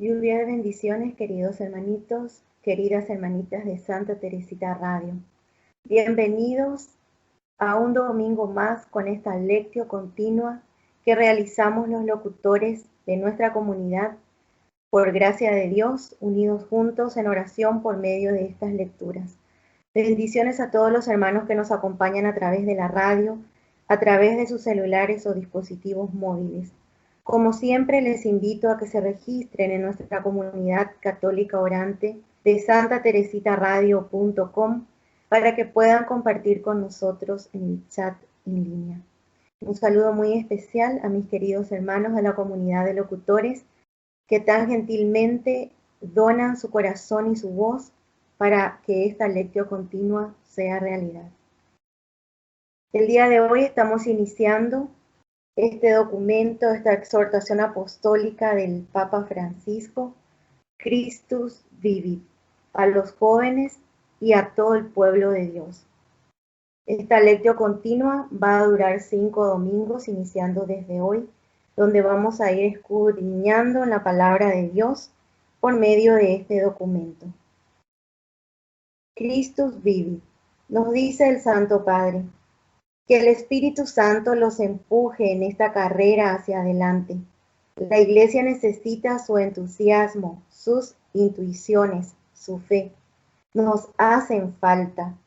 Lluvia de bendiciones, queridos hermanitos, queridas hermanitas de Santa Teresita Radio. Bienvenidos a un domingo más con esta lectio continua que realizamos los locutores de nuestra comunidad, por gracia de Dios, unidos juntos en oración por medio de estas lecturas. Bendiciones a todos los hermanos que nos acompañan a través de la radio, a través de sus celulares o dispositivos móviles. Como siempre, les invito a que se registren en nuestra comunidad católica orante de santateresitaradio.com para que puedan compartir con nosotros en el chat en línea. Un saludo muy especial a mis queridos hermanos de la comunidad de locutores que tan gentilmente donan su corazón y su voz para que esta lectio continua sea realidad. El día de hoy estamos iniciando este documento, esta exhortación apostólica del Papa Francisco, Christus Vivit, a los jóvenes y a todo el pueblo de Dios. Esta lectio continua va a durar 5 domingos, iniciando desde hoy, donde vamos a ir escudriñando en la palabra de Dios por medio de este documento. Christus Vivit, nos dice el Santo Padre, que el Espíritu Santo los empuje en esta carrera hacia adelante. La Iglesia necesita su entusiasmo, sus intuiciones, su fe. Nos hacen falta.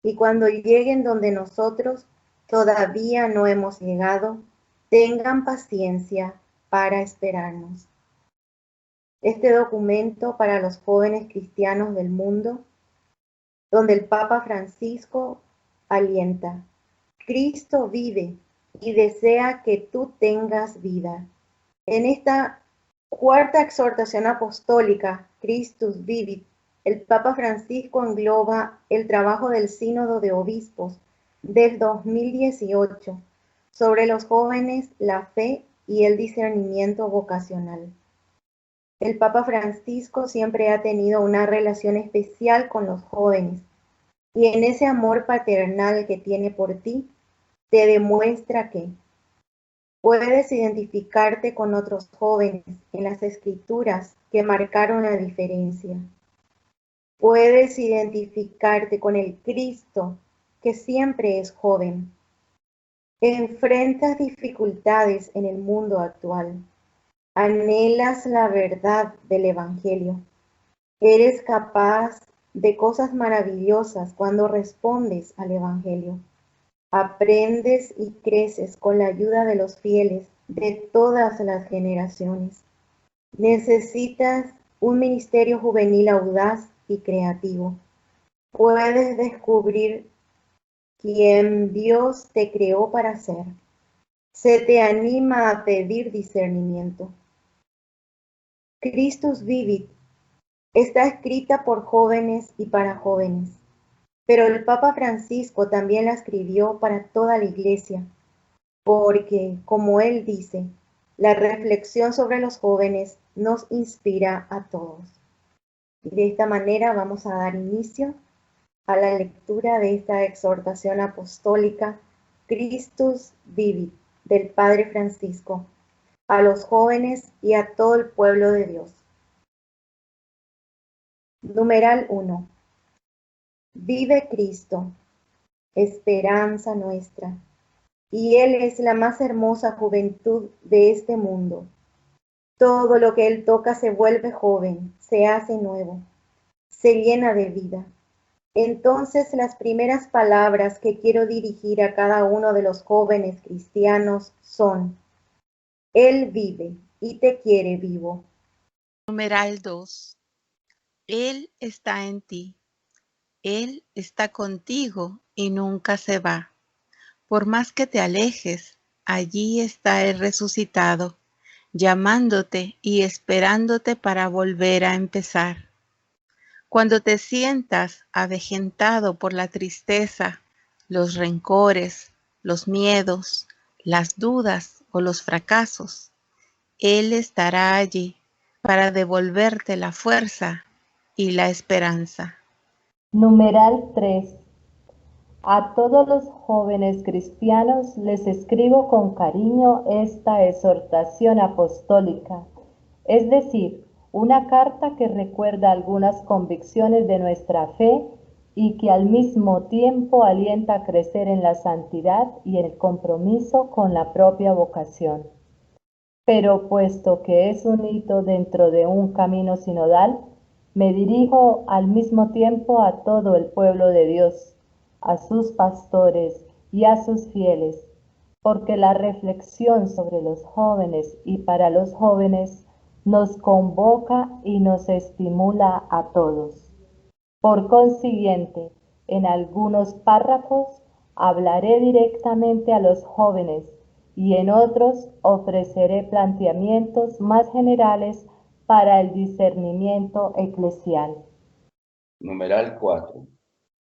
Y cuando lleguen donde nosotros todavía no hemos llegado, tengan paciencia para esperarnos. Este documento para los jóvenes cristianos del mundo, donde el Papa Francisco alienta: Cristo vive y desea que tú tengas vida. En esta cuarta exhortación apostólica, Christus Vivit, el Papa Francisco engloba el trabajo del Sínodo de Obispos del 2018 sobre los jóvenes, la fe y el discernimiento vocacional. El Papa Francisco siempre ha tenido una relación especial con los jóvenes y en ese amor paternal que tiene por ti, te demuestra que puedes identificarte con otros jóvenes en las escrituras que marcaron la diferencia. Puedes identificarte con el Cristo que siempre es joven. Enfrentas dificultades en el mundo actual. Anhelas la verdad del Evangelio. Eres capaz de cosas maravillosas cuando respondes al Evangelio. Aprendes y creces con la ayuda de los fieles de todas las generaciones. Necesitas un ministerio juvenil audaz y creativo. Puedes descubrir quién Dios te creó para ser. Se te anima a pedir discernimiento. Christus Vivit está escrita por jóvenes y para jóvenes. Pero el Papa Francisco también la escribió para toda la Iglesia, porque, como él dice, la reflexión sobre los jóvenes nos inspira a todos. Y de esta manera vamos a dar inicio a la lectura de esta exhortación apostólica Christus Vivit del Padre Francisco, a los jóvenes y a todo el pueblo de Dios. Numeral 1. Vive Cristo, esperanza nuestra, y Él es la más hermosa juventud de este mundo. Todo lo que Él toca se vuelve joven, se hace nuevo, se llena de vida. Entonces las primeras palabras que quiero dirigir a cada uno de los jóvenes cristianos son: Él vive y te quiere vivo. Numeral 2. Él está en ti. Él está contigo y nunca se va. Por más que te alejes, allí está Él resucitado, llamándote y esperándote para volver a empezar. Cuando te sientas avejentado por la tristeza, los rencores, los miedos, las dudas o los fracasos, Él estará allí para devolverte la fuerza y la esperanza. Numeral 3. A todos los jóvenes cristianos les escribo con cariño esta exhortación apostólica, es decir, una carta que recuerda algunas convicciones de nuestra fe y que al mismo tiempo alienta a crecer en la santidad y el compromiso con la propia vocación. Pero puesto que es un hito dentro de un camino sinodal, me dirijo al mismo tiempo a todo el pueblo de Dios, a sus pastores y a sus fieles, porque la reflexión sobre los jóvenes y para los jóvenes nos convoca y nos estimula a todos. Por consiguiente, en algunos párrafos hablaré directamente a los jóvenes y en otros ofreceré planteamientos más generales para el discernimiento eclesial. Numeral 4.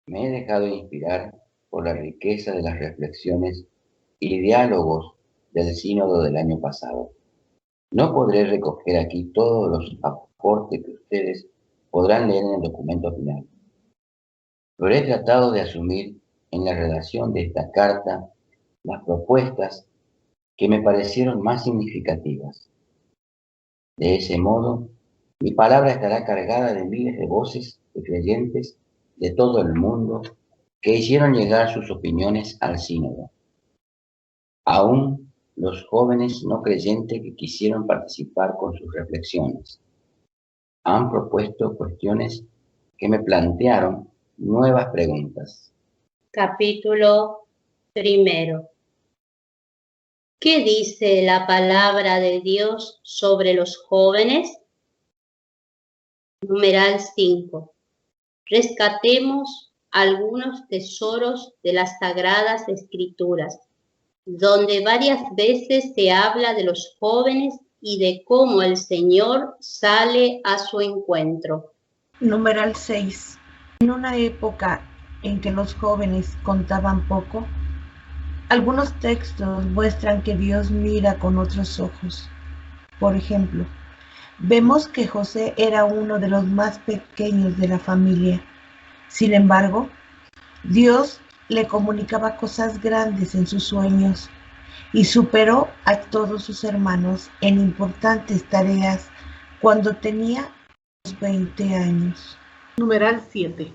Me he dejado inspirar por la riqueza de las reflexiones y diálogos del sínodo del año pasado. No podré recoger aquí todos los aportes que ustedes podrán leer en el documento final, pero he tratado de asumir en la redacción de esta carta las propuestas que me parecieron más significativas. De ese modo, mi palabra estará cargada de miles de voces de creyentes de todo el mundo que hicieron llegar sus opiniones al sínodo. Aún los jóvenes no creyentes que quisieron participar con sus reflexiones han propuesto cuestiones que me plantearon nuevas preguntas. Capítulo 1. ¿Qué dice la palabra de Dios sobre los jóvenes? Numeral 5. Rescatemos algunos tesoros de las Sagradas Escrituras, donde varias veces se habla de los jóvenes y de cómo el Señor sale a su encuentro. Numeral 6. En una época en que los jóvenes contaban poco, algunos textos muestran que Dios mira con otros ojos. Por ejemplo, vemos que José era uno de los más pequeños de la familia. Sin embargo, Dios le comunicaba cosas grandes en sus sueños y superó a todos sus hermanos en importantes tareas cuando tenía 20 años. Numeral 7.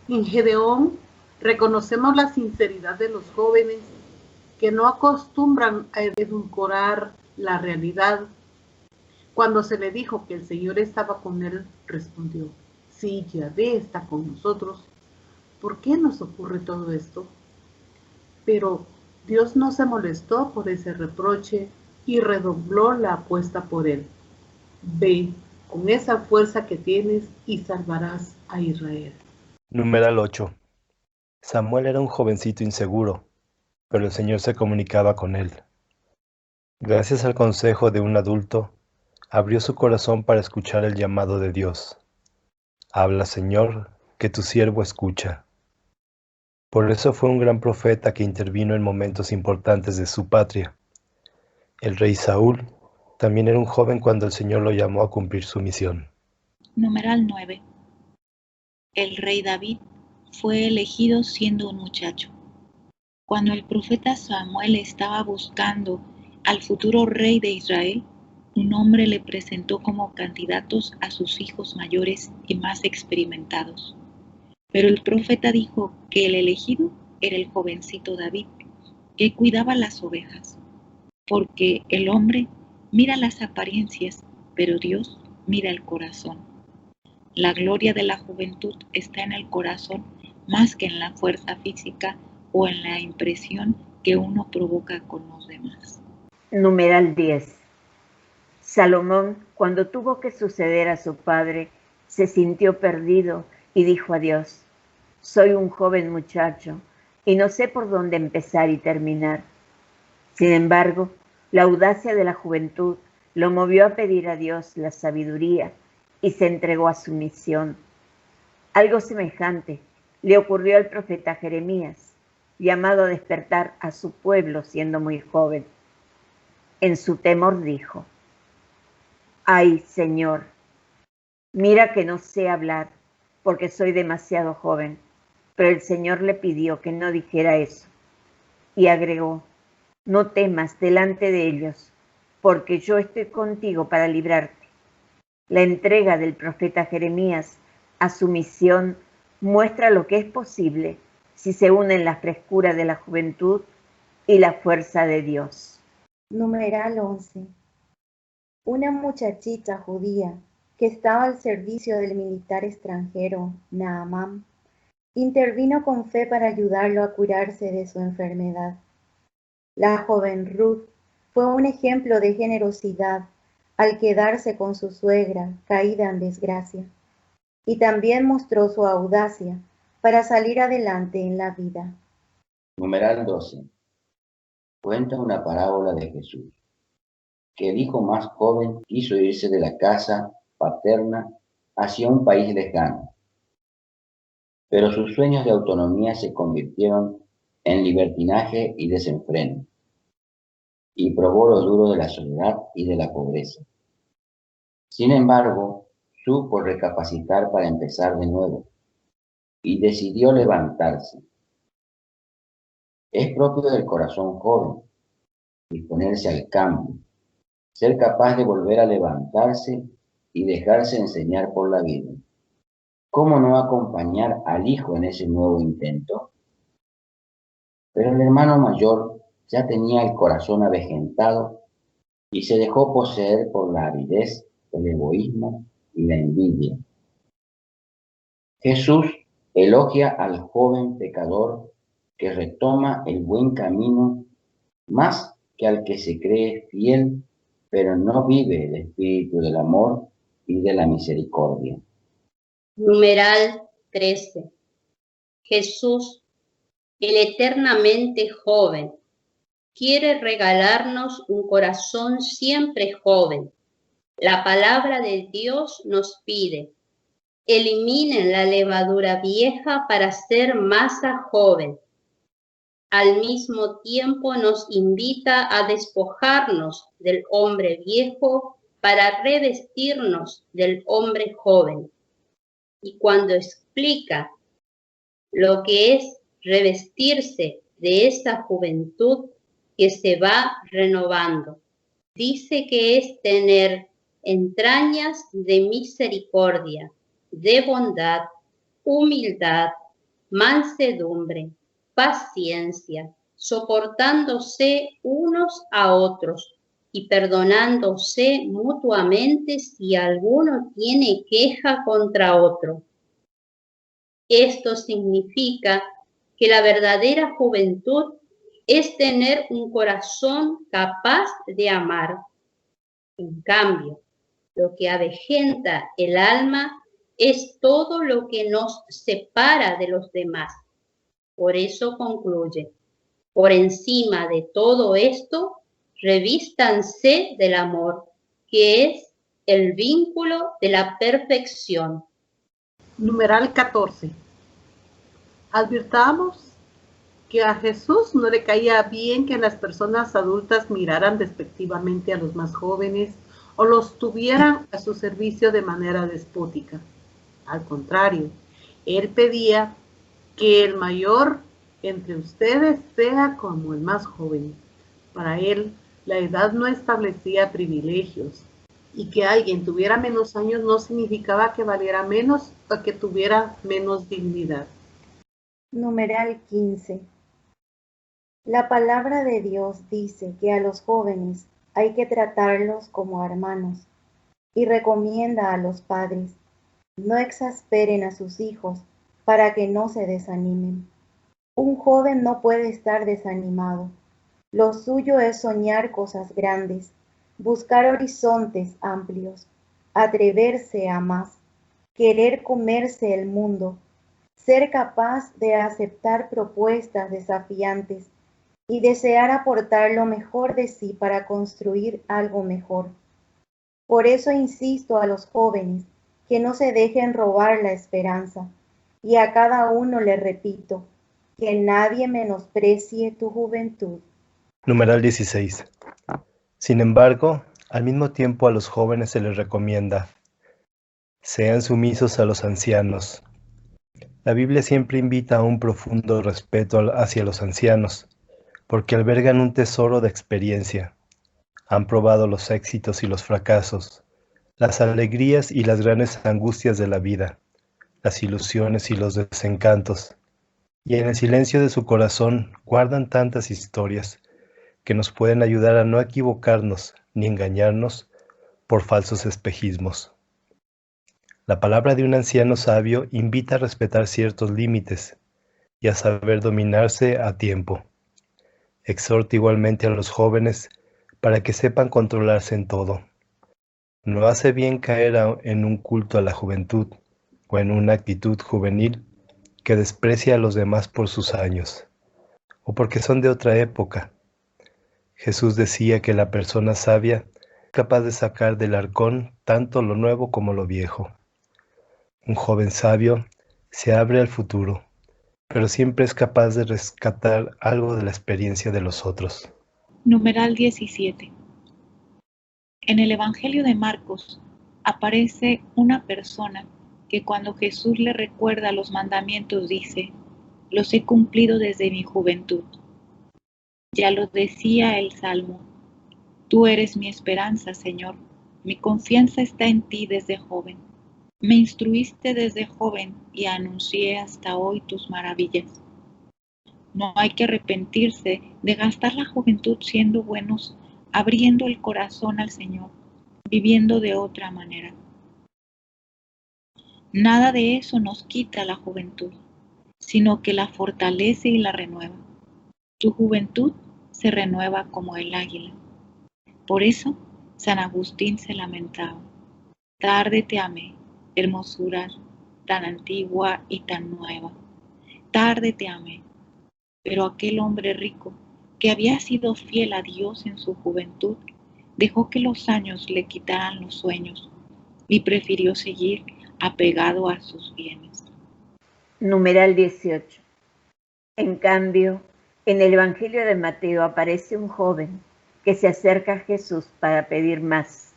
En Gedeón reconocemos la sinceridad de los jóvenes que no acostumbran a edulcorar la realidad. Cuando se le dijo que el Señor estaba con él, respondió: si Yahvé está con nosotros, ¿por qué nos ocurre todo esto? Pero Dios no se molestó por ese reproche y redobló la apuesta por él. Ve con esa fuerza que tienes y salvarás a Israel. Numeral 8. Samuel era un jovencito inseguro, pero el Señor se comunicaba con él. Gracias al consejo de un adulto, abrió su corazón para escuchar el llamado de Dios. Habla, Señor, que tu siervo escucha. Por eso fue un gran profeta que intervino en momentos importantes de su patria. El rey Saúl también era un joven cuando el Señor lo llamó a cumplir su misión. Numeral 9. El rey David fue elegido siendo un muchacho. Cuando el profeta Samuel estaba buscando al futuro rey de Israel, un hombre le presentó como candidatos a sus hijos mayores y más experimentados. Pero el profeta dijo que el elegido era el jovencito David, que cuidaba las ovejas, porque el hombre mira las apariencias, pero Dios mira el corazón. La gloria de la juventud está en el corazón más que en la fuerza física o en la impresión que uno provoca con los demás. Numeral 10. Salomón, cuando tuvo que suceder a su padre, se sintió perdido y dijo a Dios: soy un joven muchacho y no sé por dónde empezar y terminar. Sin embargo, la audacia de la juventud lo movió a pedir a Dios la sabiduría y se entregó a su misión. Algo semejante le ocurrió al profeta Jeremías, llamado a despertar a su pueblo siendo muy joven. En su temor dijo: ay, Señor, mira que no sé hablar porque soy demasiado joven. Pero el Señor le pidió que no dijera eso y agregó: no temas delante de ellos, porque yo estoy contigo para librarte. La entrega del profeta Jeremías a su misión muestra lo que es posible si se unen la frescura de la juventud y la fuerza de Dios. Numeral 11. Una muchachita judía que estaba al servicio del militar extranjero, Naamán, intervino con fe para ayudarlo a curarse de su enfermedad. La joven Ruth fue un ejemplo de generosidad al quedarse con su suegra caída en desgracia, y también mostró su audacia para salir adelante en la vida. Numeral 12. Cuenta una parábola de Jesús, que el hijo más joven quiso irse de la casa paterna hacia un país lejano, pero sus sueños de autonomía se convirtieron en libertinaje y desenfreno, y probó lo duro de la soledad y de la pobreza. Sin embargo, supo recapacitar para empezar de nuevo, y decidió levantarse. Es propio del corazón joven disponerse al cambio, ser capaz de volver a levantarse y dejarse enseñar por la vida. ¿Cómo no acompañar al hijo en ese nuevo intento? Pero el hermano mayor ya tenía el corazón avejentado y se dejó poseer por la avidez, el egoísmo y la envidia. Jesús elogia al joven pecador que retoma el buen camino más que al que se cree fiel, pero no vive el espíritu del amor y de la misericordia. Numeral 13. Jesús, el eternamente joven, quiere regalarnos un corazón siempre joven. La palabra de Dios nos pide: eliminen la levadura vieja para ser masa joven. Al mismo tiempo nos invita a despojarnos del hombre viejo para revestirnos del hombre joven. Y cuando explica lo que es revestirse de esa juventud que se va renovando, dice que es tener entrañas de misericordia, de bondad, humildad, mansedumbre, paciencia, soportándose unos a otros y perdonándose mutuamente si alguno tiene queja contra otro. Esto significa que la verdadera juventud es tener un corazón capaz de amar. En cambio, lo que avejenta el alma es todo lo que nos separa de los demás. Por eso concluye: por encima de todo esto, revístanse del amor, que es el vínculo de la perfección. Numeral 14. Advirtamos que a Jesús no le caía bien que las personas adultas miraran despectivamente a los más jóvenes o los tuvieran a su servicio de manera despótica. Al contrario, él pedía que el mayor entre ustedes sea como el más joven. Para él, la edad no establecía privilegios, y que alguien tuviera menos años no significaba que valiera menos o que tuviera menos dignidad. Numeral 15. La palabra de Dios dice que a los jóvenes hay que tratarlos como hermanos, y recomienda a los padres: no exasperen a sus hijos para que no se desanimen. Un joven no puede estar desanimado. Lo suyo es soñar cosas grandes, buscar horizontes amplios, atreverse a más, querer comerse el mundo, ser capaz de aceptar propuestas desafiantes y desear aportar lo mejor de sí para construir algo mejor. Por eso insisto a los jóvenes que no se dejen robar la esperanza, y a cada uno le repito: que nadie menosprecie tu juventud. Numeral 16. Sin embargo, al mismo tiempo a los jóvenes se les recomienda: sean sumisos a los ancianos. La Biblia siempre invita a un profundo respeto hacia los ancianos, porque albergan un tesoro de experiencia. Han probado los éxitos y los fracasos, las alegrías y las grandes angustias de la vida, las ilusiones y los desencantos, y en el silencio de su corazón guardan tantas historias que nos pueden ayudar a no equivocarnos ni engañarnos por falsos espejismos. La palabra de un anciano sabio invita a respetar ciertos límites y a saber dominarse a tiempo. Exhorta igualmente a los jóvenes para que sepan controlarse en todo. No hace bien caer en un culto a la juventud o en una actitud juvenil que desprecia a los demás por sus años o porque son de otra época. Jesús decía que la persona sabia es capaz de sacar del arcón tanto lo nuevo como lo viejo. Un joven sabio se abre al futuro, pero siempre es capaz de rescatar algo de la experiencia de los otros. Numeral 17. En el Evangelio de Marcos aparece una persona que cuando Jesús le recuerda los mandamientos dice: los he cumplido desde mi juventud. Ya lo decía el Salmo: tú eres mi esperanza, Señor, mi confianza está en ti desde joven. Me instruiste desde joven y anuncié hasta hoy tus maravillas. No hay que arrepentirse de gastar la juventud siendo buenos, abriendo el corazón al Señor, viviendo de otra manera. Nada de eso nos quita la juventud, sino que la fortalece y la renueva. Tu juventud se renueva como el águila. Por eso San Agustín se lamentaba: tarde te amé, hermosura tan antigua y tan nueva. Tarde te amé. Pero aquel hombre rico, que había sido fiel a Dios en su juventud, dejó que los años le quitaran los sueños y prefirió seguir apegado a sus bienes. Numeral 18. En cambio, en el Evangelio de Mateo aparece un joven que se acerca a Jesús para pedir más,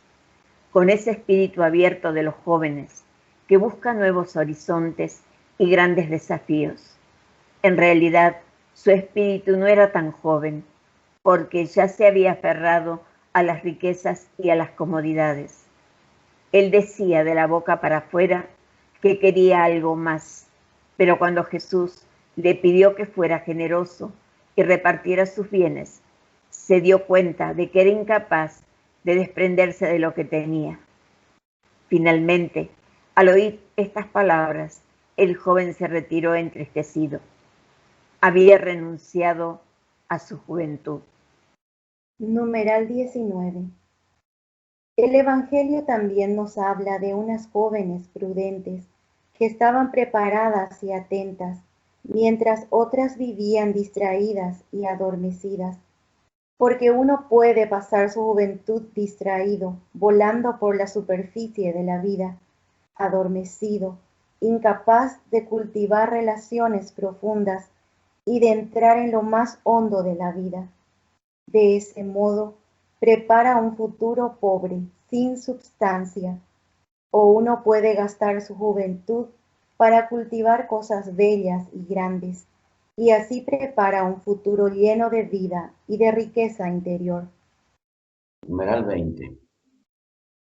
con ese espíritu abierto de los jóvenes que busca nuevos horizontes y grandes desafíos. En realidad, su espíritu no era tan joven, porque ya se había aferrado a las riquezas y a las comodidades. Él decía de la boca para afuera que quería algo más, pero cuando Jesús le pidió que fuera generoso y repartiera sus bienes, se dio cuenta de que era incapaz de desprenderse de lo que tenía. Finalmente, al oír estas palabras, el joven se retiró entristecido. Había renunciado a su juventud. Numeral 19. El Evangelio también nos habla de unas jóvenes prudentes que estaban preparadas y atentas, mientras otras vivían distraídas y adormecidas. Porque uno puede pasar su juventud distraído, volando por la superficie de la vida, adormecido, incapaz de cultivar relaciones profundas y de entrar en lo más hondo de la vida. De ese modo, prepara un futuro pobre, sin substancia, o uno puede gastar su juventud para cultivar cosas bellas y grandes, y así prepara un futuro lleno de vida y de riqueza interior. Numeral 20.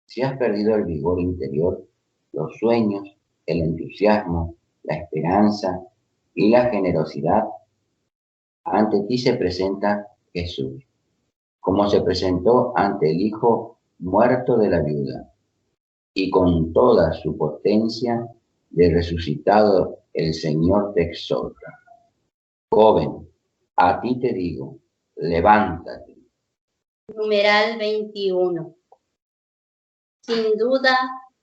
Si has perdido el vigor interior, los sueños, el entusiasmo, la esperanza y la generosidad, ante ti se presenta Jesús, como se presentó ante el hijo muerto de la viuda, y con toda su potencia de resucitado el Señor te exhorta. Joven, a ti te digo, levántate. Numeral 21. Sin duda,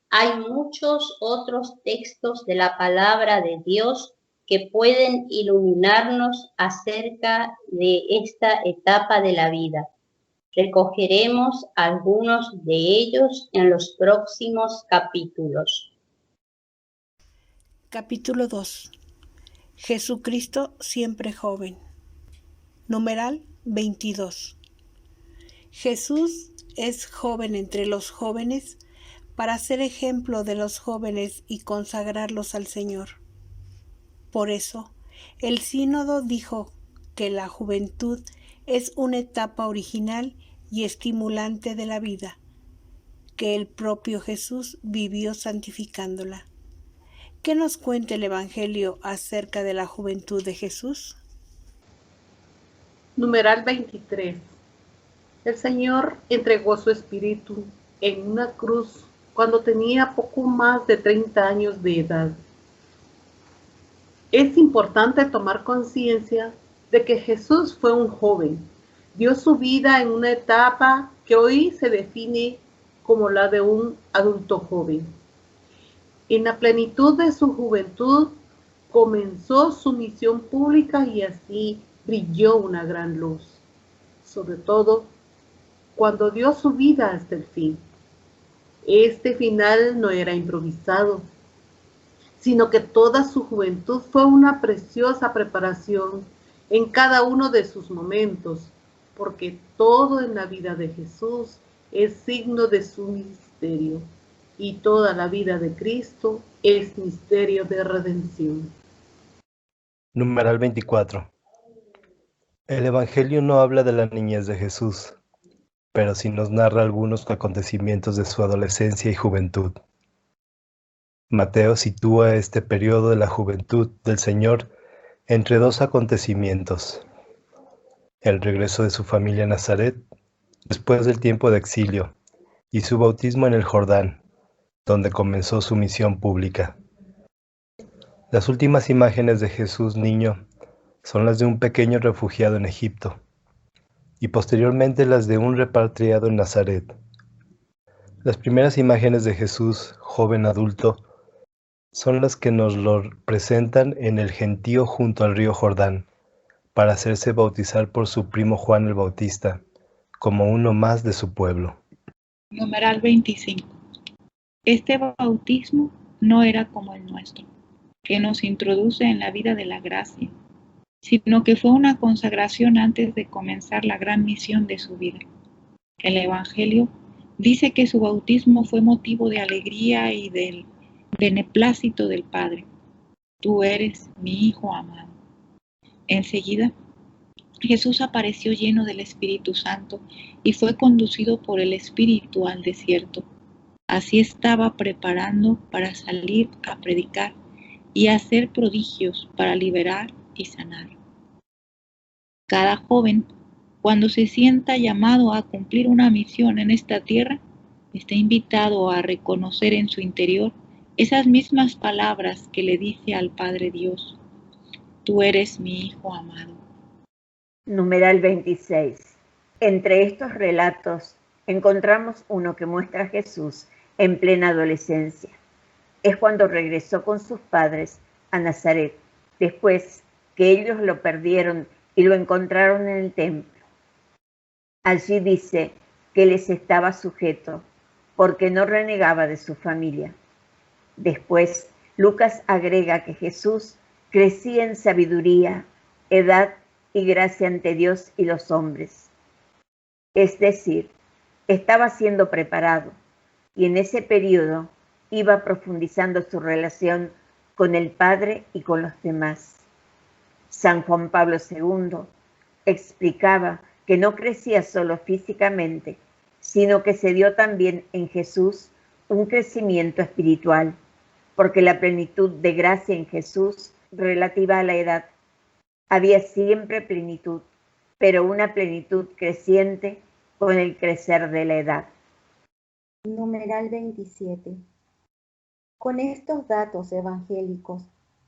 hay muchos otros textos de la palabra de Dios que pueden iluminarnos acerca de esta etapa de la vida. Recogeremos algunos de ellos en los próximos capítulos. Capítulo 2. Jesucristo siempre joven. Numeral 22. Jesús es joven entre los jóvenes para ser ejemplo de los jóvenes y consagrarlos al Señor. Por eso, el sínodo dijo que la juventud es una etapa original y estimulante de la vida, que el propio Jesús vivió santificándola. ¿Qué nos cuenta el Evangelio acerca de la juventud de Jesús? Numeral 23. El Señor entregó su espíritu en una cruz cuando tenía poco más de 30 años de edad. Es importante tomar conciencia de que Jesús fue un joven. Dio su vida en una etapa que hoy se define como la de un adulto joven. En la plenitud de su juventud comenzó su misión pública y así brilló una gran luz, sobre todo cuando dio su vida hasta el fin. Este final no era improvisado, sino que toda su juventud fue una preciosa preparación en cada uno de sus momentos, porque todo en la vida de Jesús es signo de su misterio, y toda la vida de Cristo es misterio de redención. Numeral 24. El Evangelio no habla de la niñez de Jesús, pero sí nos narra algunos acontecimientos de su adolescencia y juventud. Mateo sitúa este periodo de la juventud del Señor entre dos acontecimientos: el regreso de su familia a Nazaret, después del tiempo de exilio, y su bautismo en el Jordán, donde comenzó su misión pública. Las últimas imágenes de Jesús niño son las de un pequeño refugiado en Egipto, y posteriormente las de un repatriado en Nazaret. Las primeras imágenes de Jesús, joven adulto, son las que nos lo presentan en el gentío junto al río Jordán, para hacerse bautizar por su primo Juan el Bautista, como uno más de su pueblo. Numeral 25. Este bautismo no era como el nuestro, que nos introduce en la vida de la gracia, sino que fue una consagración antes de comenzar la gran misión de su vida. El Evangelio dice que su bautismo fue motivo de alegría y del beneplácito del Padre. Tú eres mi Hijo amado. Enseguida, Jesús apareció lleno del Espíritu Santo y fue conducido por el Espíritu al desierto. Así estaba preparando para salir a predicar y hacer prodigios para liberar y sanar. Cada joven, cuando se sienta llamado a cumplir una misión en esta tierra, está invitado a reconocer en su interior esas mismas palabras que le dice al Padre Dios: tú eres mi Hijo amado. Numeral 26. Entre estos relatos encontramos uno que muestra a Jesús en plena adolescencia. Es cuando regresó con sus padres a Nazaret, después que ellos lo perdieron y lo encontraron en el templo. Allí dice que les estaba sujeto porque no renegaba de su familia. Después, Lucas agrega que Jesús crecía en sabiduría, edad y gracia ante Dios y los hombres. Es decir, estaba siendo preparado y en ese periodo iba profundizando su relación con el Padre y con los demás. San Juan Pablo II explicaba que no crecía solo físicamente, sino que se dio también en Jesús un crecimiento espiritual, porque la plenitud de gracia en Jesús relativa a la edad. Había siempre plenitud, pero una plenitud creciente con el crecer de la edad. Numeral 27. Con estos datos evangélicos,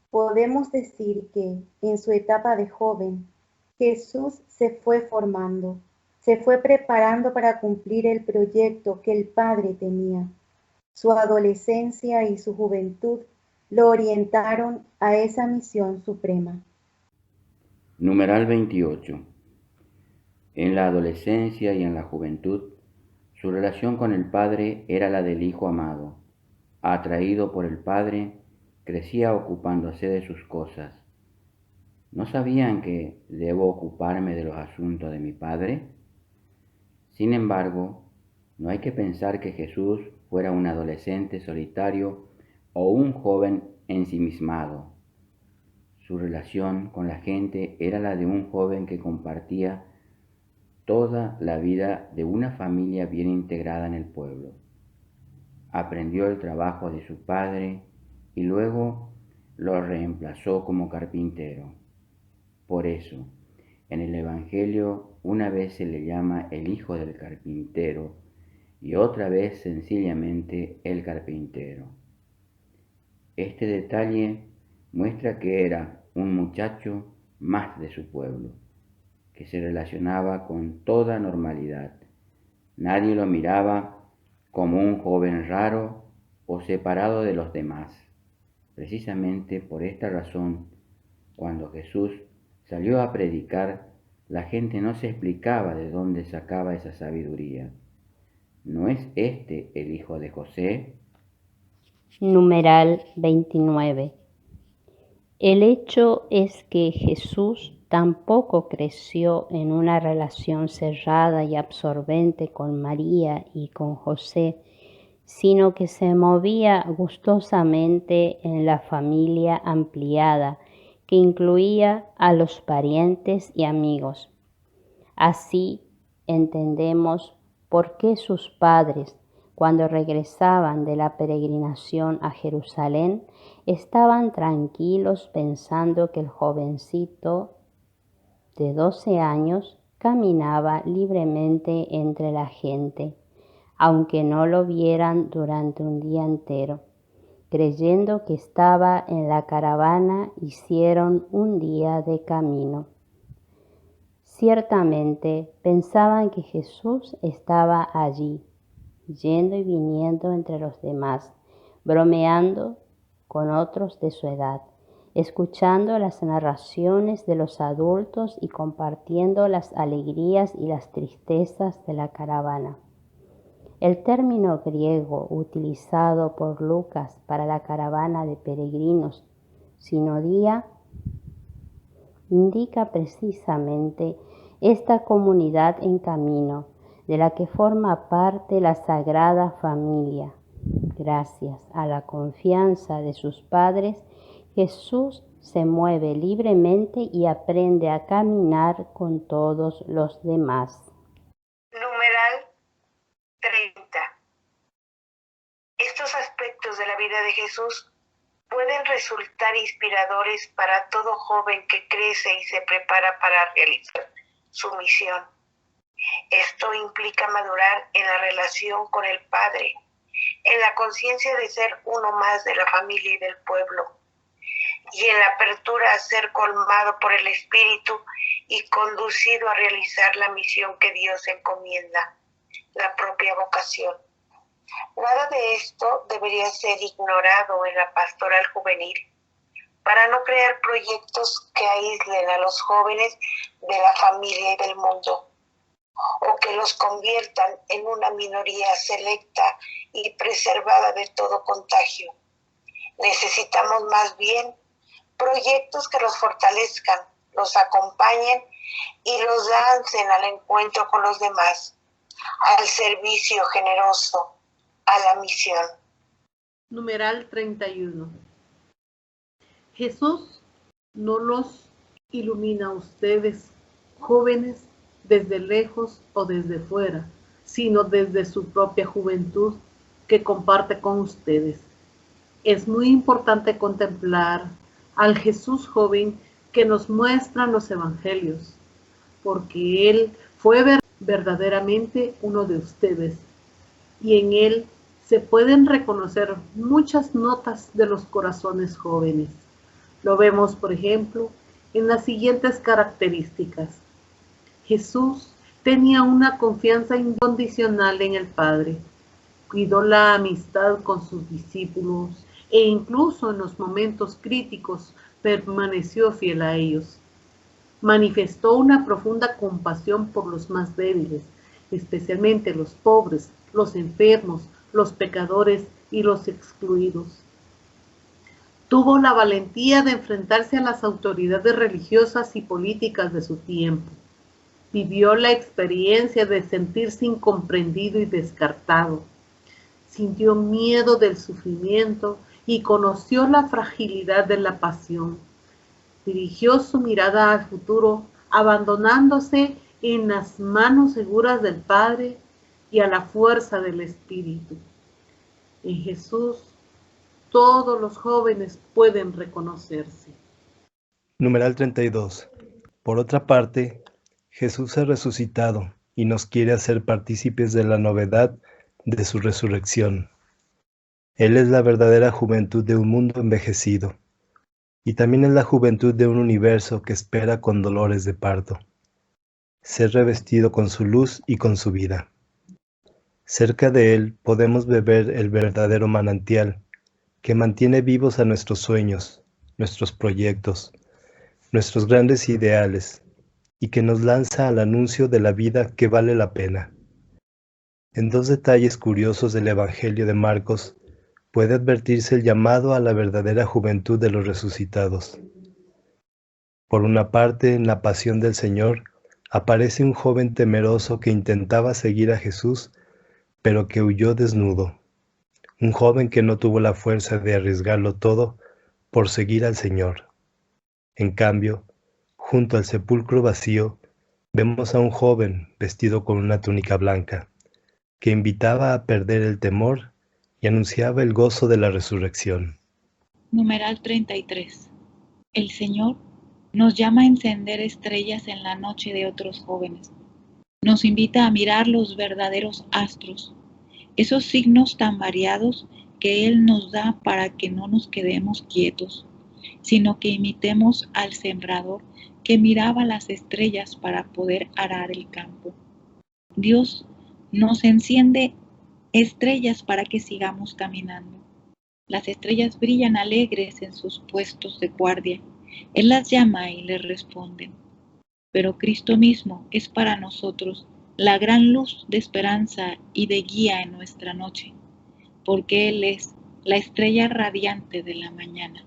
podemos decir que, en su etapa de joven, Jesús se fue formando, se fue preparando para cumplir el proyecto que el Padre tenía. Su adolescencia y su juventud lo orientaron a esa misión suprema. Numeral 28. En la adolescencia y en la juventud, su relación con el Padre era la del Hijo amado. Atraído por el Padre, crecía ocupándose de sus cosas. ¿No sabían que debo ocuparme de los asuntos de mi Padre? Sin embargo, no hay que pensar que Jesús fuera un adolescente solitario o un joven ensimismado. Su relación con la gente era la de un joven que compartía toda la vida de una familia bien integrada en el pueblo. aprendió el trabajo de su padre y luego lo reemplazó como carpintero. Por eso, en el Evangelio una vez se le llama el hijo del carpintero y otra vez sencillamente el carpintero. Este detalle muestra que era un muchacho más de su pueblo, que se relacionaba con toda normalidad. Nadie lo miraba como un joven raro o separado de los demás. Precisamente por esta razón, cuando Jesús salió a predicar, la gente no se explicaba de dónde sacaba esa sabiduría. ¿No es este el hijo de José? Numeral 29. El hecho es que Jesús tampoco creció en una relación cerrada y absorbente con María y con José, sino que se movía gustosamente en la familia ampliada, que incluía a los parientes y amigos. Así entendemos por qué sus padres, cuando regresaban de la peregrinación a Jerusalén, estaban tranquilos pensando que el jovencito de 12 años caminaba libremente entre la gente, aunque no lo vieran durante un día entero. Creyendo que estaba en la caravana, hicieron un día de camino. Ciertamente pensaban que Jesús estaba allí, yendo y viniendo entre los demás, bromeando con otros de su edad, escuchando las narraciones de los adultos y compartiendo las alegrías y las tristezas de la caravana. El término griego utilizado por Lucas para la caravana de peregrinos, sinodía, indica precisamente esta comunidad en camino, de la que forma parte la Sagrada Familia. Gracias a la confianza de sus padres, Jesús se mueve libremente y aprende a caminar con todos los demás. Numeral 30. Estos aspectos de la vida de Jesús pueden resultar inspiradores para todo joven que crece y se prepara para realizar su misión. Esto implica madurar en la relación con el Padre, en la conciencia de ser uno más de la familia y del pueblo, y en la apertura a ser colmado por el Espíritu y conducido a realizar la misión que Dios encomienda, la propia vocación. Nada de esto debería ser ignorado en la pastoral juvenil, para no crear proyectos que aíslen a los jóvenes de la familia y del mundo, o que los conviertan en una minoría selecta y preservada de todo contagio. Necesitamos más bien proyectos que los fortalezcan, los acompañen y los lancen al encuentro con los demás, al servicio generoso, a la misión. Numeral 31. Jesús no los ilumina a ustedes, jóvenes, desde lejos o desde fuera, sino desde su propia juventud que comparte con ustedes. Es muy importante contemplar al Jesús joven que nos muestran los evangelios, porque Él fue verdaderamente uno de ustedes, y en Él se pueden reconocer muchas notas de los corazones jóvenes. Lo vemos, por ejemplo, en las siguientes características. Jesús tenía una confianza incondicional en el Padre, cuidó la amistad con sus discípulos e incluso en los momentos críticos permaneció fiel a ellos. Manifestó una profunda compasión por los más débiles, especialmente los pobres, los enfermos, los pecadores y los excluidos. Tuvo la valentía de enfrentarse a las autoridades religiosas y políticas de su tiempo. Vivió la experiencia de sentirse incomprendido y descartado. Sintió miedo del sufrimiento y conoció la fragilidad de la pasión. Dirigió su mirada al futuro, abandonándose en las manos seguras del Padre y a la fuerza del Espíritu. En Jesús, todos los jóvenes pueden reconocerse. Numeral 32. Por otra parte, Jesús ha resucitado y nos quiere hacer partícipes de la novedad de su resurrección. Él es la verdadera juventud de un mundo envejecido, y también es la juventud de un universo que espera con dolores de parto. Ser revestido con su luz y con su vida. Cerca de Él podemos beber el verdadero manantial que mantiene vivos a nuestros sueños, nuestros proyectos, nuestros grandes ideales, y que nos lanza al anuncio de la vida que vale la pena. En dos detalles curiosos del Evangelio de Marcos puede advertirse el llamado a la verdadera juventud de los resucitados. Por una parte, en la pasión del Señor, aparece un joven temeroso que intentaba seguir a Jesús, pero que huyó desnudo. Un joven que no tuvo la fuerza de arriesgarlo todo por seguir al Señor. En cambio, junto al sepulcro vacío, vemos a un joven vestido con una túnica blanca, que invitaba a perder el temor y anunciaba el gozo de la resurrección. Numeral 33. El Señor nos llama a encender estrellas en la noche de otros jóvenes. Nos invita a mirar los verdaderos astros, esos signos tan variados que Él nos da para que no nos quedemos quietos, sino que imitemos al sembrador que miraba las estrellas para poder arar el campo. Dios nos enciende estrellas para que sigamos caminando. Las estrellas brillan alegres en sus puestos de guardia. Él las llama y les responden. Pero Cristo mismo es para nosotros la gran luz de esperanza y de guía en nuestra noche, porque Él es la estrella radiante de la mañana.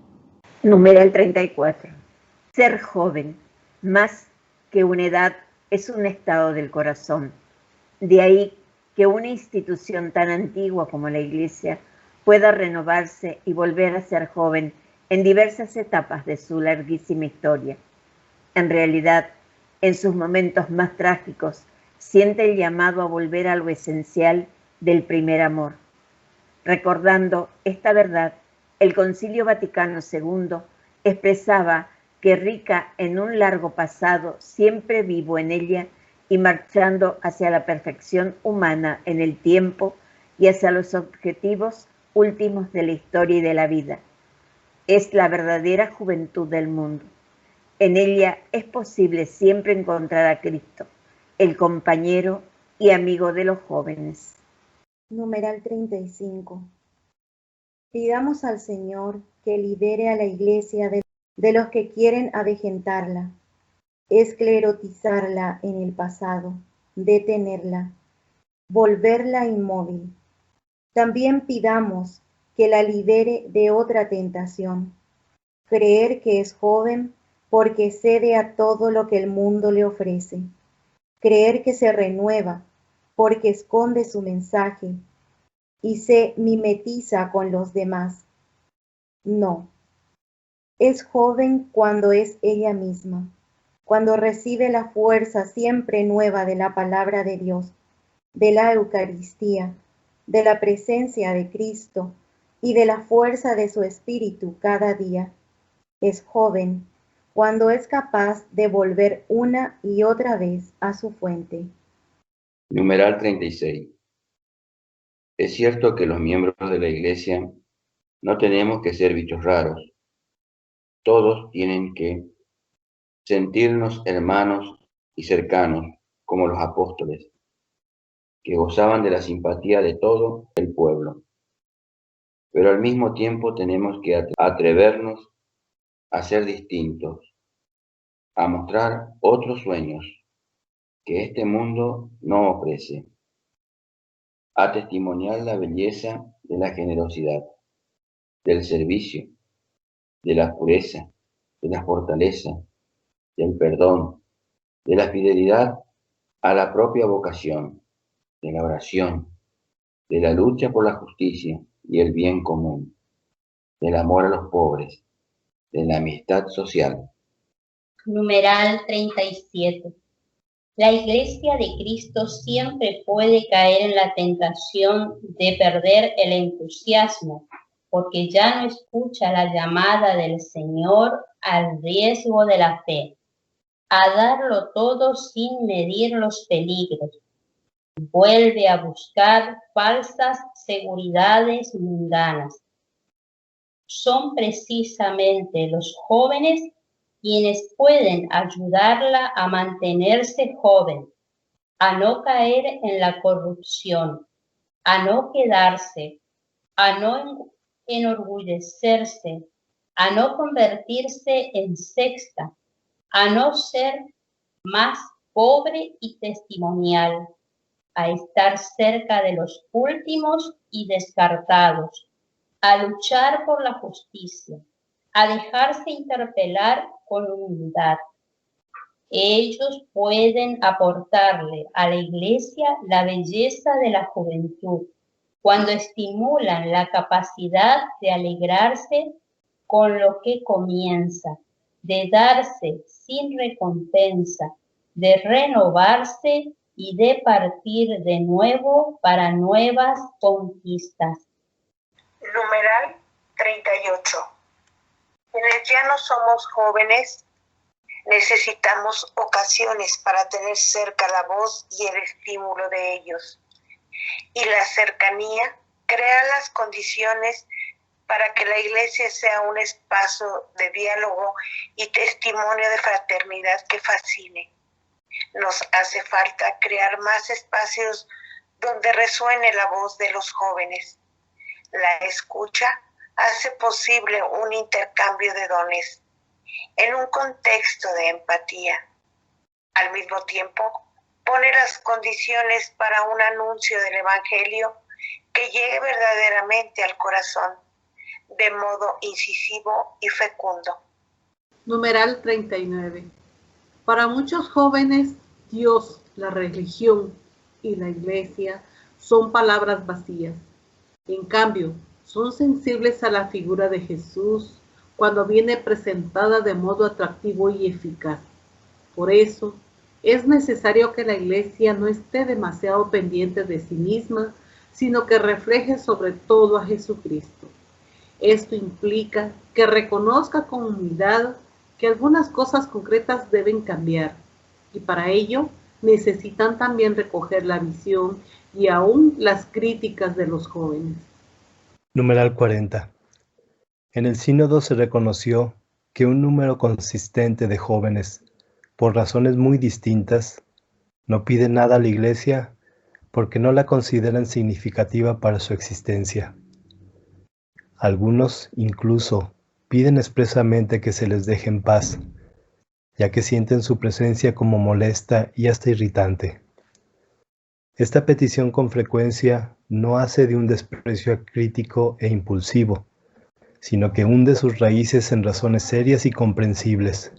Numeral 34. Ser joven, más que una edad, es un estado del corazón. De ahí que una institución tan antigua como la Iglesia pueda renovarse y volver a ser joven en diversas etapas de su larguísima historia. En realidad, en sus momentos más trágicos, siente el llamado a volver a lo esencial del primer amor. Recordando esta verdad, el Concilio Vaticano II expresaba que rica en un largo pasado, siempre vivo en ella y marchando hacia la perfección humana en el tiempo y hacia los objetivos últimos de la historia y de la vida. Es la verdadera juventud del mundo. En ella es posible siempre encontrar a Cristo, el compañero y amigo de los jóvenes. Numeral 35. Pidamos al Señor que libere a la Iglesia de los que quieren avejentarla, esclerotizarla en el pasado, detenerla, volverla inmóvil. También pidamos que la libere de otra tentación, creer que es joven porque cede a todo lo que el mundo le ofrece, creer que se renueva porque esconde su mensaje y se mimetiza con los demás. No, es joven cuando es ella misma, cuando recibe la fuerza siempre nueva de la palabra de Dios, de la Eucaristía, de la presencia de Cristo y de la fuerza de su Espíritu cada día. Es joven cuando es capaz de volver una y otra vez a su fuente. Numeral 36. Es cierto que los miembros de la Iglesia no tenemos que ser bichos raros. Todos tienen que sentirnos hermanos y cercanos como los apóstoles, que gozaban de la simpatía de todo el pueblo. Pero al mismo tiempo tenemos que atrevernos a ser distintos, a mostrar otros sueños que este mundo no ofrece, a testimoniar la belleza de la generosidad, del servicio, de la pureza, de la fortaleza, del perdón, de la fidelidad a la propia vocación, de la oración, de la lucha por la justicia y el bien común, del amor a los pobres, de la amistad social. Numeral 37. La Iglesia de Cristo siempre puede caer en la tentación de perder el entusiasmo, porque ya no escucha la llamada del Señor al riesgo de la fe, a darlo todo sin medir los peligros. Vuelve a buscar falsas seguridades mundanas. Son precisamente los jóvenes quienes pueden ayudarla a mantenerse joven, a no caer en la corrupción, a no quedarse, a no enorgullecerse, a no convertirse en sexta, a no ser más pobre y testimonial, a estar cerca de los últimos y descartados, a luchar por la justicia, a dejarse interpelar con humildad. Ellos pueden aportarle a la Iglesia la belleza de la juventud, cuando estimulan la capacidad de alegrarse con lo que comienza, de darse sin recompensa, de renovarse y de partir de nuevo para nuevas conquistas. Numeral 38. Quienes ya no somos jóvenes, necesitamos ocasiones para tener cerca la voz y el estímulo de ellos. Y la cercanía crea las condiciones para que la Iglesia sea un espacio de diálogo y testimonio de fraternidad que fascine. Nos hace falta crear más espacios donde resuene la voz de los jóvenes. La escucha hace posible un intercambio de dones en un contexto de empatía. Al mismo tiempo, pone las condiciones para un anuncio del Evangelio que llegue verdaderamente al corazón, de modo incisivo y fecundo. Numeral 39. Para muchos jóvenes, Dios, la religión y la Iglesia son palabras vacías. En cambio, son sensibles a la figura de Jesús cuando viene presentada de modo atractivo y eficaz. Por eso, es necesario que la Iglesia no esté demasiado pendiente de sí misma, sino que refleje sobre todo a Jesucristo. Esto implica que reconozca con humildad que algunas cosas concretas deben cambiar, y para ello necesitan también recoger la visión y aún las críticas de los jóvenes. Numeral 40. En el sínodo se reconoció que un número consistente de jóvenes, por razones muy distintas, no pide nada a la Iglesia porque no la consideran significativa para su existencia. Algunos incluso piden expresamente que se les deje en paz, ya que sienten su presencia como molesta y hasta irritante. Esta petición con frecuencia no hace de un desprecio crítico e impulsivo, sino que hunde sus raíces en razones serias y comprensibles.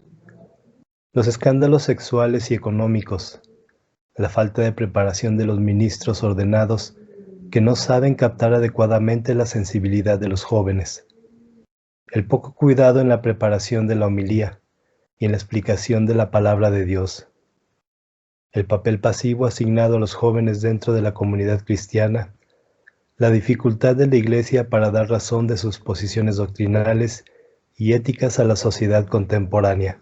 Los escándalos sexuales y económicos, la falta de preparación de los ministros ordenados que no saben captar adecuadamente la sensibilidad de los jóvenes, el poco cuidado en la preparación de la homilía y en la explicación de la palabra de Dios, el papel pasivo asignado a los jóvenes dentro de la comunidad cristiana, la dificultad de la Iglesia para dar razón de sus posiciones doctrinales y éticas a la sociedad contemporánea.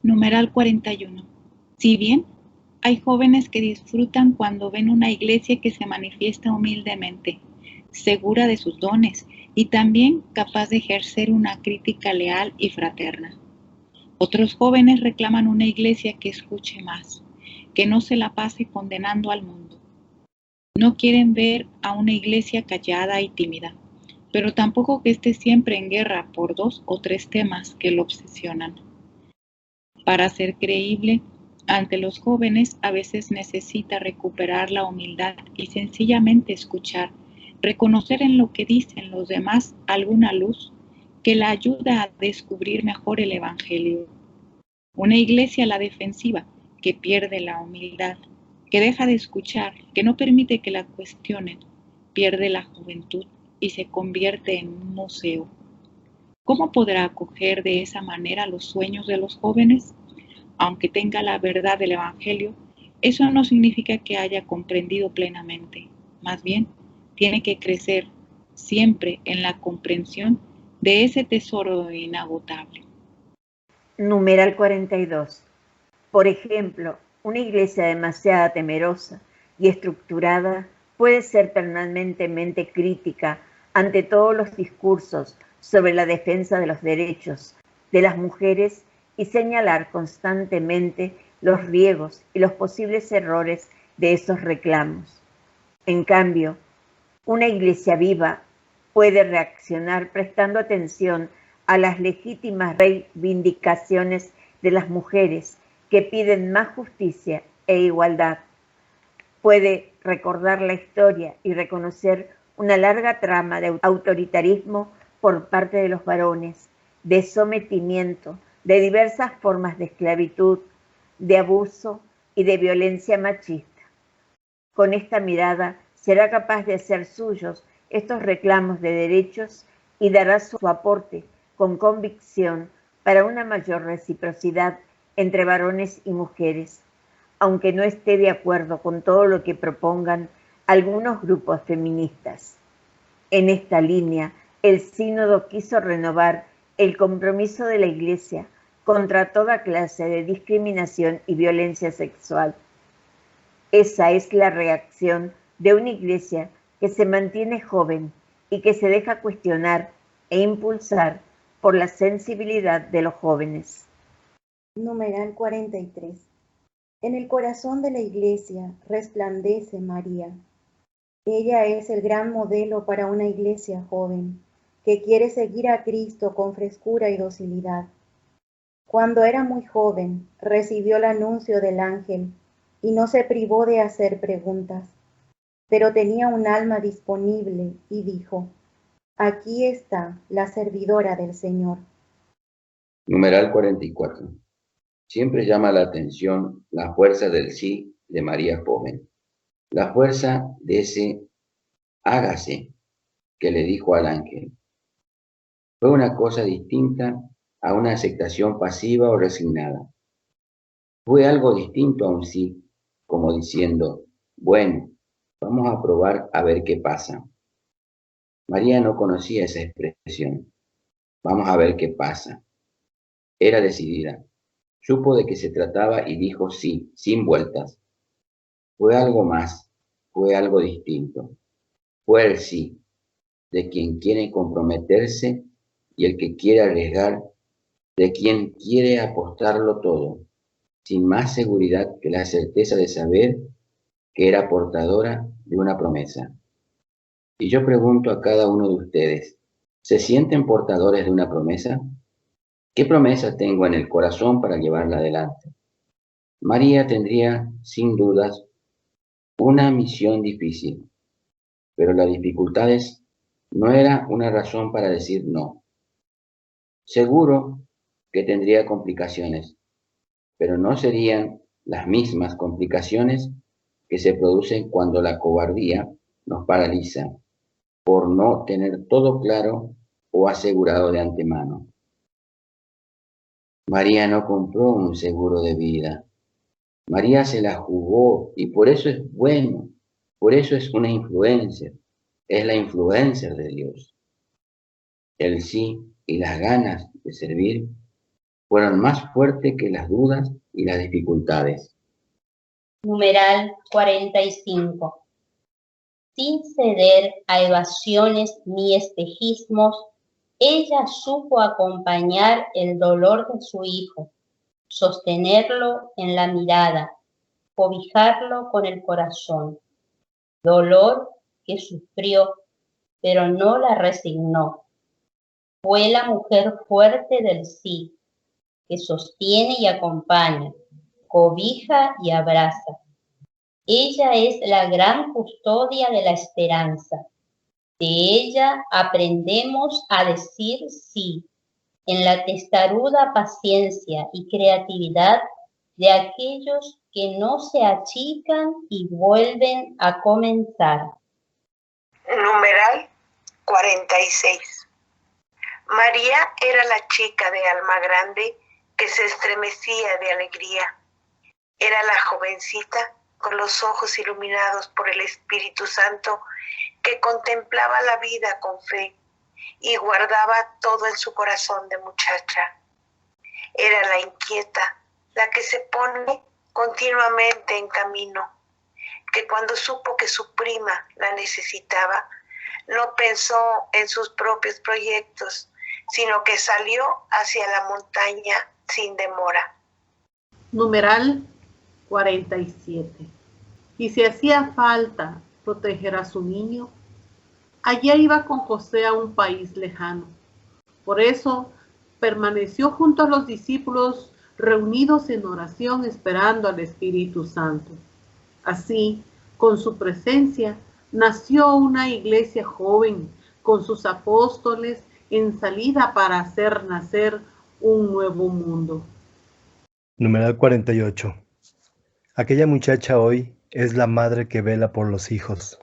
Numeral 41. Si bien hay jóvenes que disfrutan cuando ven una iglesia que se manifiesta humildemente, segura de sus dones y también capaz de ejercer una crítica leal y fraterna. Otros jóvenes reclaman una iglesia que escuche más, que no se la pase condenando al mundo. No quieren ver a una iglesia callada y tímida, pero tampoco que esté siempre en guerra por 2 o 3 temas que lo obsesionan. Para ser creíble ante los jóvenes, a veces necesita recuperar la humildad y sencillamente escuchar, reconocer en lo que dicen los demás alguna luz que la ayuda a descubrir mejor el Evangelio. Una iglesia a la defensiva que pierde la humildad, que deja de escuchar, que no permite que la cuestionen, pierde la juventud y se convierte en un museo. ¿Cómo podrá acoger de esa manera los sueños de los jóvenes? aunque tenga la verdad del Evangelio, eso no significa que haya comprendido plenamente. Más bien, tiene que crecer siempre en la comprensión de ese tesoro inagotable. Numeral 42. Por ejemplo, una iglesia demasiado temerosa y estructurada puede ser permanentemente crítica ante todos los discursos sobre la defensa de los derechos de las mujeres y señalar constantemente los riesgos y los posibles errores de esos reclamos. En cambio, una iglesia viva puede reaccionar prestando atención a las legítimas reivindicaciones de las mujeres que piden más justicia e igualdad. Puede recordar la historia y reconocer una larga trama de autoritarismo por parte de los varones, de sometimiento, de diversas formas de esclavitud, de abuso y de violencia machista. Con esta mirada será capaz de hacer suyos estos reclamos de derechos y dará su aporte con convicción para una mayor reciprocidad entre varones y mujeres, aunque no esté de acuerdo con todo lo que propongan algunos grupos feministas. En esta línea, el Sínodo quiso renovar el compromiso de la Iglesia contra toda clase de discriminación y violencia sexual. Esa es la reacción de una Iglesia que se mantiene joven y que se deja cuestionar e impulsar por la sensibilidad de los jóvenes. Numeral 43. En el corazón de la Iglesia resplandece María. Ella es el gran modelo para una Iglesia joven, que quiere seguir a Cristo con frescura y docilidad. Cuando era muy joven, recibió el anuncio del ángel y no se privó de hacer preguntas, pero tenía un alma disponible y dijo: aquí está la servidora del Señor. Numeral 44. Siempre llama la atención la fuerza del sí de María joven, la fuerza de ese hágase que le dijo al ángel. Fue una cosa distinta a una aceptación pasiva o resignada. Fue algo distinto a un sí, como diciendo: bueno, vamos a probar a ver qué pasa. María no conocía esa expresión. Vamos a ver qué pasa. Era decidida. Supo de qué se trataba y dijo sí, sin vueltas. Fue algo más, fue algo distinto. Fue el sí, de quien quiere comprometerse y el que quiere arriesgar, de quien quiere apostarlo todo, sin más seguridad que la certeza de saber que era portadora de una promesa. Y yo pregunto a cada uno de ustedes, ¿se sienten portadores de una promesa? ¿Qué promesa tengo en el corazón para llevarla adelante? María tendría, sin dudas, una misión difícil, pero las dificultades no era una razón para decir no. Seguro que tendría complicaciones, pero no serían las mismas complicaciones que se producen cuando la cobardía nos paraliza por no tener todo claro o asegurado de antemano. María no compró un seguro de vida. María se la jugó y por eso es bueno, por eso es una influencer, es la influencer de Dios. El sí y las ganas de servir fueron más fuertes que las dudas y las dificultades. Numeral 45. Sin ceder a evasiones ni espejismos, ella supo acompañar el dolor de su hijo, sostenerlo en la mirada, cobijarlo con el corazón. Dolor que sufrió, pero no la resignó. Fue la mujer fuerte del sí, que sostiene y acompaña, cobija y abraza. Ella es la gran custodia de la esperanza. De ella aprendemos a decir sí, en la testaruda paciencia y creatividad de aquellos que no se achican y vuelven a comenzar. Numeral 46. María era la chica de alma grande que se estremecía de alegría. Era la jovencita con los ojos iluminados por el Espíritu Santo que contemplaba la vida con fe y guardaba todo en su corazón de muchacha. Era la inquieta, la que se pone continuamente en camino, que cuando supo que su prima la necesitaba, no pensó en sus propios proyectos, sino que salió hacia la montaña sin demora. Numeral 47. Y si hacía falta proteger a su niño, allá iba con José a un país lejano. Por eso permaneció junto a los discípulos reunidos en oración esperando al Espíritu Santo. Así, con su presencia, nació una iglesia joven con sus apóstoles en salida para hacer nacer un nuevo mundo. Numeral 48. Aquella muchacha hoy es la madre que vela por los hijos.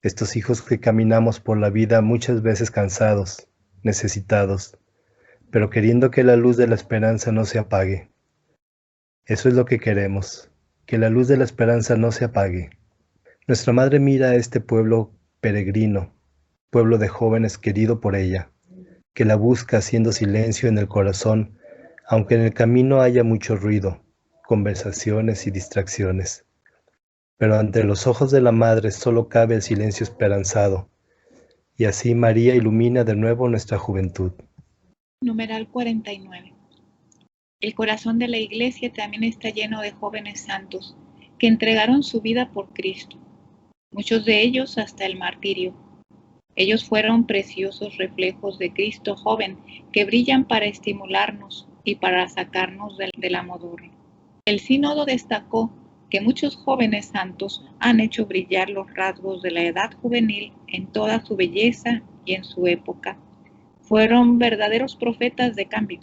Estos hijos que caminamos por la vida muchas veces cansados, necesitados, pero queriendo que la luz de la esperanza no se apague. Eso es lo que queremos, que la luz de la esperanza no se apague. Nuestra madre mira a este pueblo peregrino, pueblo de jóvenes querido por ella, que la busca haciendo silencio en el corazón, aunque en el camino haya mucho ruido, conversaciones y distracciones. Pero ante los ojos de la madre solo cabe el silencio esperanzado, y así María ilumina de nuevo nuestra juventud. Numeral 49. El corazón de la Iglesia también está lleno de jóvenes santos que entregaron su vida por Cristo, muchos de ellos hasta el martirio. Ellos fueron preciosos reflejos de Cristo joven que brillan para estimularnos y para sacarnos de la modorra. El sínodo destacó que muchos jóvenes santos han hecho brillar los rasgos de la edad juvenil en toda su belleza y en su época. Fueron verdaderos profetas de cambio.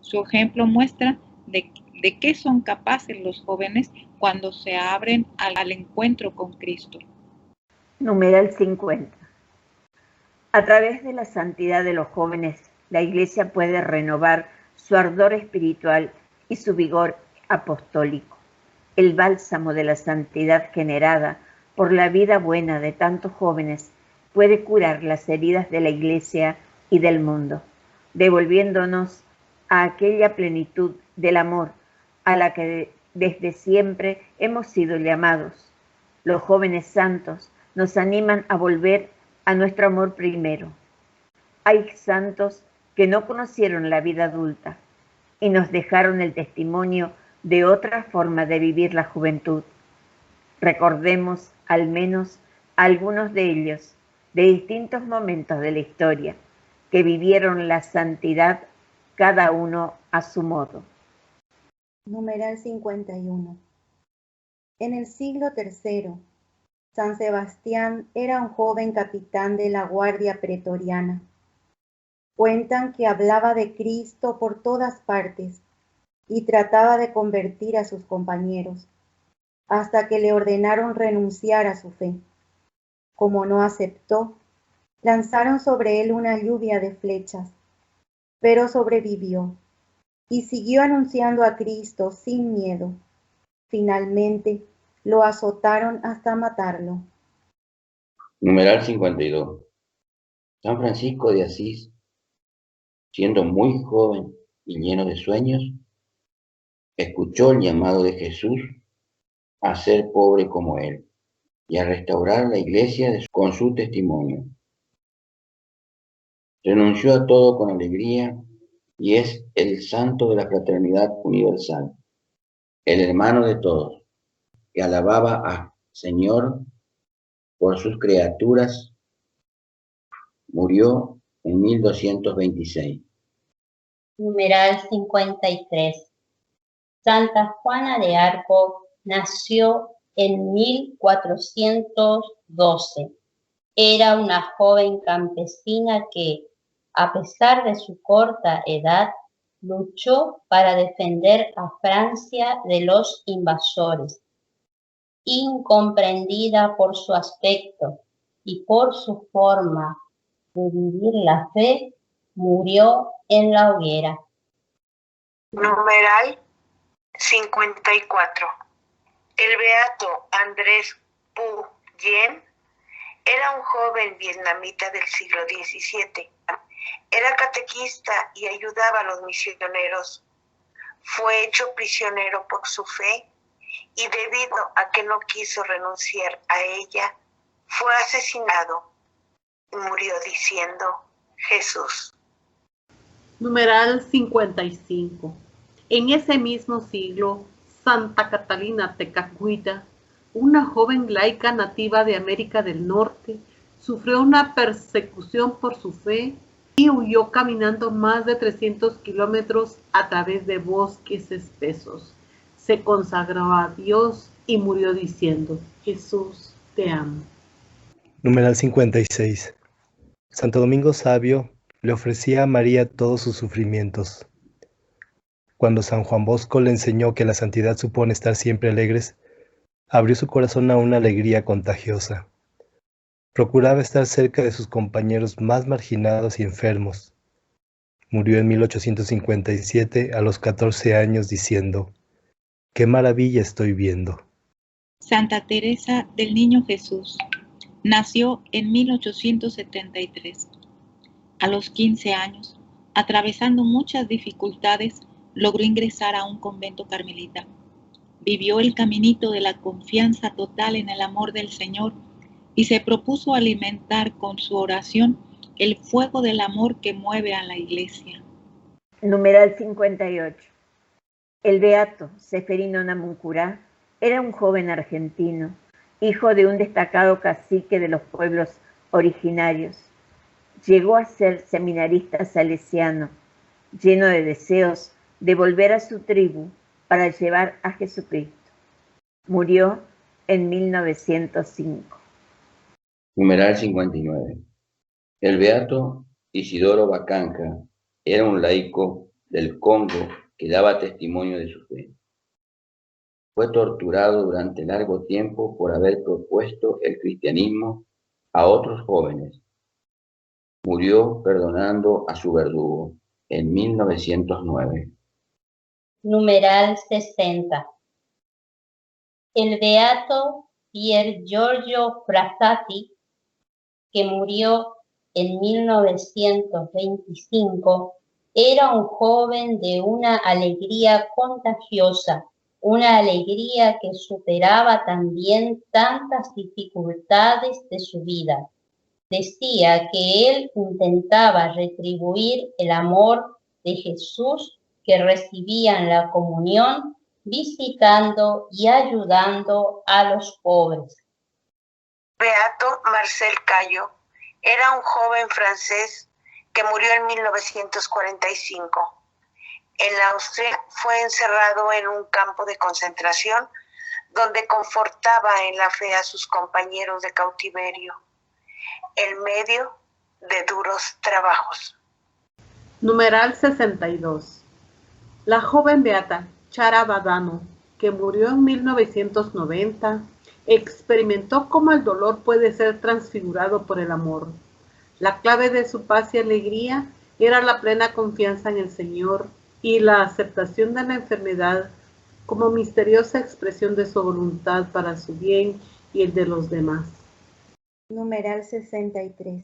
Su ejemplo muestra de qué son capaces los jóvenes cuando se abren al encuentro con Cristo. Numeral 50. A través de la santidad de los jóvenes, la Iglesia puede renovar su ardor espiritual y su vigor apostólico. El bálsamo de la santidad generada por la vida buena de tantos jóvenes puede curar las heridas de la Iglesia y del mundo, devolviéndonos a aquella plenitud del amor a la que desde siempre hemos sido llamados. Los jóvenes santos nos animan a volver a nuestro amor primero. Hay santos que no conocieron la vida adulta y nos dejaron el testimonio de otra forma de vivir la juventud. Recordemos al menos algunos de ellos de distintos momentos de la historia que vivieron la santidad cada uno a su modo. Numeral 51. En el siglo III, San Sebastián era un joven capitán de la guardia pretoriana. Cuentan que hablaba de Cristo por todas partes y trataba de convertir a sus compañeros, hasta que le ordenaron renunciar a su fe. Como no aceptó, lanzaron sobre él una lluvia de flechas, pero sobrevivió y siguió anunciando a Cristo sin miedo. Finalmente, lo azotaron hasta matarlo. Numeral 52. San Francisco de Asís, siendo muy joven y lleno de sueños, escuchó el llamado de Jesús a ser pobre como él y a restaurar la iglesia con su testimonio. Renunció a todo con alegría y es el santo de la fraternidad universal, el hermano de todos, que alababa al Señor por sus criaturas. Murió en 1226. Numeral 53. Santa Juana de Arco nació en 1412. Era una joven campesina que, a pesar de su corta edad, luchó para defender a Francia de los invasores. Incomprendida por su aspecto y por su forma de vivir la fe, murió en la hoguera. Numeral 54. El beato Andrés Pu Yen era un joven vietnamita del siglo XVII. Era catequista y ayudaba a los misioneros. Fue hecho prisionero por su fe y debido a que no quiso renunciar a ella, fue asesinado y murió diciendo: Jesús. Numeral 55. En ese mismo siglo, Santa Catalina Tecacuita, una joven laica nativa de América del Norte, sufrió una persecución por su fe y huyó caminando más de 300 kilómetros a través de bosques espesos. Se consagró a Dios y murió diciendo: Jesús, te amo. Numeral 56. Santo Domingo Sabio le ofrecía a María todos sus sufrimientos. Cuando San Juan Bosco le enseñó que la santidad supone estar siempre alegres, abrió su corazón a una alegría contagiosa. Procuraba estar cerca de sus compañeros más marginados y enfermos. Murió en 1857 a los 14 años diciendo: ¡qué maravilla estoy viendo! Santa Teresa del Niño Jesús nació en 1873. A los 15 años, atravesando muchas dificultades, logró ingresar a un convento carmelita. Vivió el caminito de la confianza total en el amor del Señor y se propuso alimentar con su oración el fuego del amor que mueve a la Iglesia. Numeral 58. El beato Seferino Namuncurá era un joven argentino, hijo de un destacado cacique de los pueblos originarios. Llegó a ser seminarista salesiano, lleno de deseos de volver a su tribu para llevar a Jesucristo. Murió en 1905. Numeral 59. El beato Isidoro Bacanja era un laico del Congo que daba testimonio de su fe. Fue torturado durante largo tiempo por haber propuesto el cristianismo a otros jóvenes. Murió perdonando a su verdugo en 1909. Numeral 60. El beato Pier Giorgio Frassati, que murió en 1925, era un joven de una alegría contagiosa, una alegría que superaba también tantas dificultades de su vida. Decía que él intentaba retribuir el amor de Jesús que recibía en la comunión, visitando y ayudando a los pobres. Beato Marcel Cayo era un joven francés que murió en 1945. En Austria fue encerrado en un campo de concentración donde confortaba en la fe a sus compañeros de cautiverio, en medio de duros trabajos. Numeral 62. La joven beata Chara Badano, que murió en 1990, experimentó cómo el dolor puede ser transfigurado por el amor. La clave de su paz y alegría era la plena confianza en el Señor y la aceptación de la enfermedad como misteriosa expresión de su voluntad para su bien y el de los demás. Numeral 63.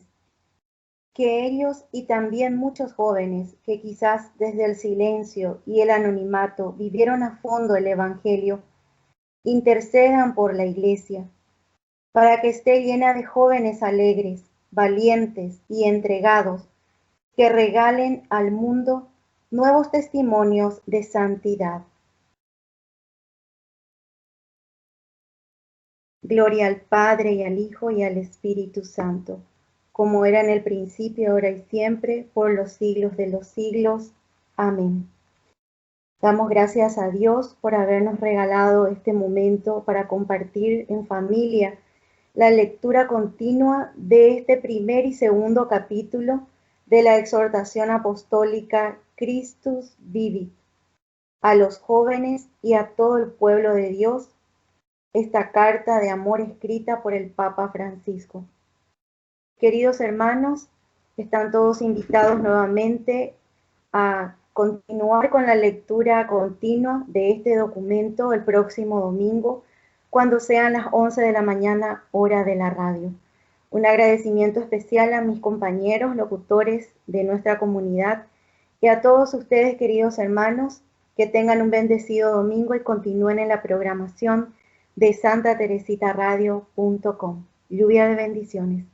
Que ellos y también muchos jóvenes que quizás desde el silencio y el anonimato vivieron a fondo el Evangelio, intercedan por la Iglesia, para que esté llena de jóvenes alegres, valientes y entregados, que regalen al mundo nuevos testimonios de santidad. Gloria al Padre y al Hijo y al Espíritu Santo, como era en el principio, ahora y siempre, por los siglos de los siglos. Amén. Damos gracias a Dios por habernos regalado este momento para compartir en familia la lectura continua de este primer y segundo capítulo de la exhortación apostólica Christus Vivit, a los jóvenes y a todo el pueblo de Dios, esta carta de amor escrita por el Papa Francisco. Queridos hermanos, están todos invitados nuevamente a continuar con la lectura continua de este documento el próximo domingo, cuando sean las 11 de la mañana, hora de la radio. Un agradecimiento especial a mis compañeros locutores de nuestra comunidad y a todos ustedes, queridos hermanos, que tengan un bendecido domingo y continúen en la programación de santateresitaradio.com. Lluvia de bendiciones.